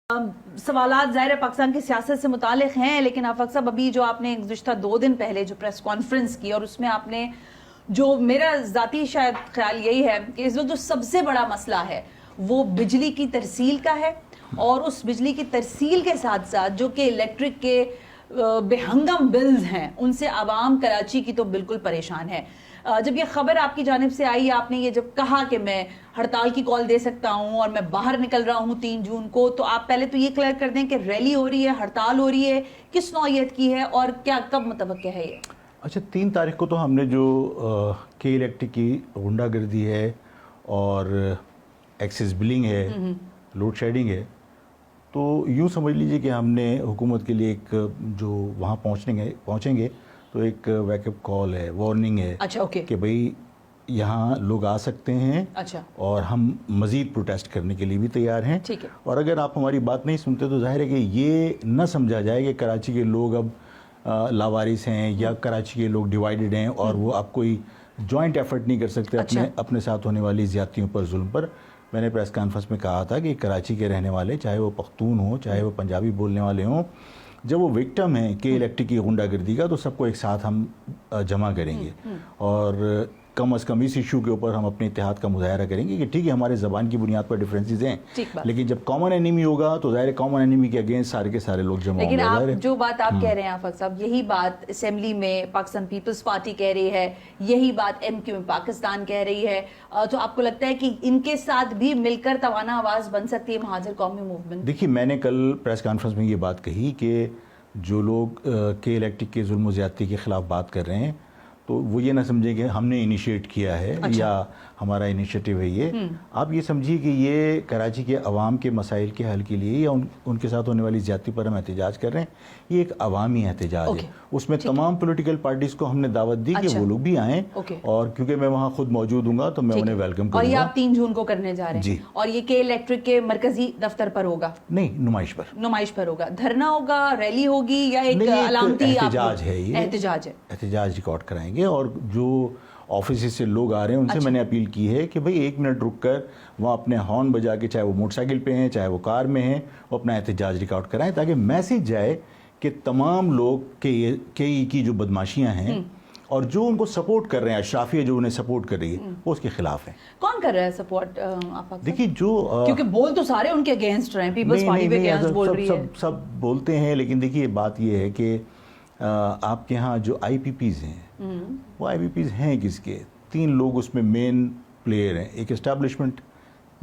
سوالات ظاہر پاکستان کی سیاست سے متعلق ہیں، لیکن آفاق صاحب ابھی جو آپ نے گزشتہ 2 دن پہلے جو پریس کانفرنس کی اور اس میں آپ نے جو میرا ذاتی شاید خیال یہی ہے کہ اس وقت جو سب سے بڑا مسئلہ ہے وہ بجلی کی ترسیل کا ہے، اور اس بجلی کی ترسیل کے ساتھ ساتھ جو کہ الیکٹرک کے بے ہنگم بلز ہیں ان سے عوام کراچی کی تو بالکل پریشان ہے۔ جب یہ خبر آپ کی جانب سے آئی، آپ نے یہ جب کہا کہ میں ہڑتال کی کال دے سکتا ہوں اور میں باہر نکل رہا ہوں 3 جون کو، تو آپ پہلے تو یہ کلیئر کر دیں کہ ریلی ہو رہی ہے، ہڑتال ہو رہی ہے، کس نوعیت کی ہے اور کیا کب متوقع ہے یہ؟ اچھا، 3 تاریخ کو تو ہم نے جو کے الیکٹرک کی غنڈہ گردی ہے اور ایکسیس بلنگ ہے، لوڈ شیڈنگ ہے، تو یوں سمجھ لیجئے کہ ہم نے حکومت کے لیے ایک جو وہاں پہنچیں گے تو ایک ویک اپ کال ہے، وارننگ ہے کہ بھئی یہاں لوگ آ سکتے ہیں اور ہم مزید پروٹیسٹ کرنے کے لیے بھی تیار ہیں، اور اگر آپ ہماری بات نہیں سنتے تو ظاہر ہے کہ یہ نہ سمجھا جائے کہ کراچی کے لوگ اب لاوارث ہیں یا کراچی کے لوگ ڈیوائیڈڈ ہیں اور وہ اب کوئی جوائنٹ ایفرٹ نہیں کر سکتے اپنے ساتھ ہونے والی زیادتیوں پر، ظلم پر۔ میں نے پریس کانفرنس میں کہا تھا کہ کراچی کے رہنے والے، چاہے وہ پختون ہوں، چاہے وہ پنجابی بولنے والے ہوں، جب وہ وکٹم ہیں کہ الیکٹرک کی غنڈہ گردی کا، تو سب کو ایک ساتھ ہم جمع کریں گے اور کم از کم اس ایشو کے اوپر ہم اپنے اتحاد کا مظاہرہ کریں گے کہ ٹھیک ہے ہمارے زبان کی بنیاد پر ڈیفرنسز ہیں، لیکن جب کامن اینیمی ہوگا تو ظاہر ہے کامن اینیمی کے اگینسٹ سارے کے سارے لوگ جمع ہوں گے۔ لیکن آپ جو بات آپ کہہ رہے ہیں آفاق صاحب، یہی بات اسمبلی میں پاکستان پیپلز پارٹی کہہ رہی ہے، یہی بات ایم کیو میں پاکستان کہہ رہی ہے، تو آپ کو لگتا ہے کہ ان کے ساتھ بھی مل کر توانا آواز بن سکتی ہے مہاجر قومی موومنٹ؟ دیکھیے، میں نے کل پریس کانفرنس میں یہ بات کہی کہ جو لوگ کے الیکٹرک کے ظلم و زیادتی کے خلاف بات کر رہے ہیں تو وہ یہ نہ سمجھیں کہ ہم نے انیشیٹ کیا ہے یا ہمارا انیشیٹو ہے یہ، آپ یہ سمجھیے کہ یہ کراچی کے عوام کے مسائل کے حل کے لیے یا ان کے ساتھ ہونے والی زیادتی پر ہم احتجاج کر رہے ہیں، یہ ایک عوامی احتجاج ہے۔ اس میں تمام پولیٹیکل پارٹیز کو ہم نے دعوت دی کہ وہ لوگ بھی آئیں، اور کیونکہ میں وہاں خود موجود ہوں گا تو میں انہیں ویلکم کروں گا۔ اور یہ آپ 3 جون کو کرنے جا رہے ہیں، اور یہ کے الیکٹرک کے مرکزی دفتر پر ہوگا؟ نہیں، نمائش پر ہوگا۔ دھرنا ہوگا، ریلی ہوگی، یا ایک علامتی احتجاج ہے؟ یہ احتجاج ریکارڈ کرائیں گے، اور جو آفیسز سے لوگ آ رہے ہیں ان سے میں نے اپیل کی ہے کہ بھئی 1 منٹ رک کر وہاں اپنے ہارن بجا کے، چاہے وہ موٹر سائیکل پہ ہیں چاہے وہ کار میں ہیں، وہ اپنا احتجاج ریکارڈ کرائیں تاکہ میسیج جائے کہ تمام لوگ کی جو بدماشیاں ہیں اور جو ان کو سپورٹ کر رہے ہیں، اشرافیہ جو انہیں سپورٹ کر رہی ہے، وہ اس کے خلاف ہیں۔ کون کر رہا ہے سپورٹ؟ دیکھیے، جو کیونکہ بول تو سارے ان کے اگینسٹ رہے ہیں، پیپلز پارٹی کے اگینسٹ بول رہی ہے، سب بولتے ہیں، لیکن دیکھیے بات یہ ہے کہ آپ کے ہاں جو آئی پی پیز ہیں، وہ آئی پی پیز ہیں کس کے؟ 3 لوگ اس میں مین پلیئر ہیں، ایک اسٹیبلشمنٹ،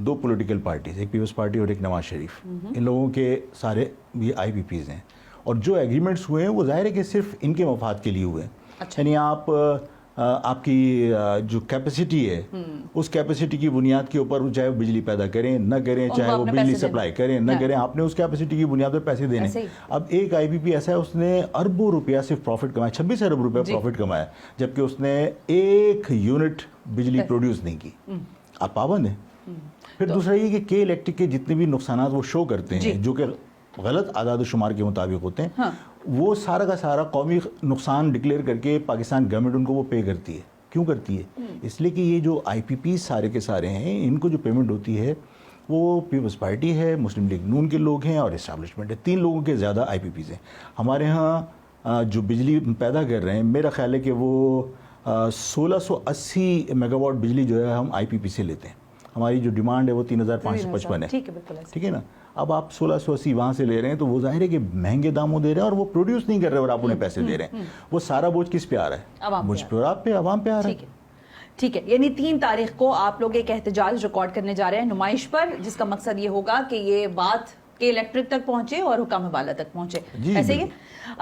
2 پولیٹیکل پارٹیز، ایک پیپلز پارٹی اور ایک نواز شریف، ان لوگوں کے سارے یہ آئی پی پیز ہیں، اور جو ایگریمنٹس ہوئے ہیں وہ ظاہر ہے کہ صرف ان کے مفاد کے لیے ہوئے ہیں۔ یعنی آپ کی جو کیپیسٹی ہے اس کیپیسٹی کی بنیاد کے اوپر چاہے وہ بجلی پیدا کریں نہ کریں، چاہے وہ بجلی سپلائی کریں نہ کریں، آپ نے اس کیپیسٹی کی بنیاد پر پیسے دینے۔ اب ایک آئی پی پی ایسا ہے اس نے اربوں روپیہ صرف پروفٹ کمایا، 26 ارب روپیہ پروفٹ کمایا، جبکہ اس نے 1 یونٹ بجلی پروڈیوس نہیں کی۔ آپ پابند ہیں۔ پھر دوسرا یہ کہ الیکٹرک کے جتنے بھی نقصانات وہ شو کرتے ہیں جو کہ غلط اعداد و شمار کے مطابق ہوتے ہیں، وہ سارا کا سارا قومی نقصان ڈکلیئر کر کے پاکستان گورنمنٹ ان کو وہ پے کرتی ہے۔ کیوں کرتی ہے؟ اس لیے کہ یہ جو آئی پی پی سارے کے سارے ہیں، ان کو جو پیمنٹ ہوتی ہے وہ پیپلز پارٹی ہے، مسلم لیگ نون کے لوگ ہیں اور اسٹیبلشمنٹ ہے، 3 لوگوں کے زیادہ آئی پی پیز ہیں۔ ہمارے ہاں جو بجلی پیدا کر رہے ہیں، میرا خیال ہے کہ وہ 1680 میگا واٹ بجلی جو ہے ہم آئی پی پی سے لیتے ہیں۔ ہماری جو ڈیمانڈ ہے وہ 3555 ہے، ٹھیک ہے نا؟ اب آپ 1680 وہاں سے لے رہے ہیں تو وہ ظاہر ہے کہ مہنگے داموں دے رہے ہیں اور وہ پروڈیوس نہیں کر رہے اور آپ انہیں پیسے دے رہے ہیں۔ وہ سارا بوجھ کس پہ آ رہا ہے؟ مجھ پہ اور آپ پہ، عوام پہ آ رہا ہے۔ ٹھیک ہے، یعنی 3 تاریخ کو آپ لوگ ایک احتجاج ریکارڈ کرنے جا رہے ہیں نمائش پر، جس کا مقصد یہ ہوگا کہ یہ بات کے الیکٹرک تک پہنچے اور حکام حوالہ تک پہنچے، ایسے ہی؟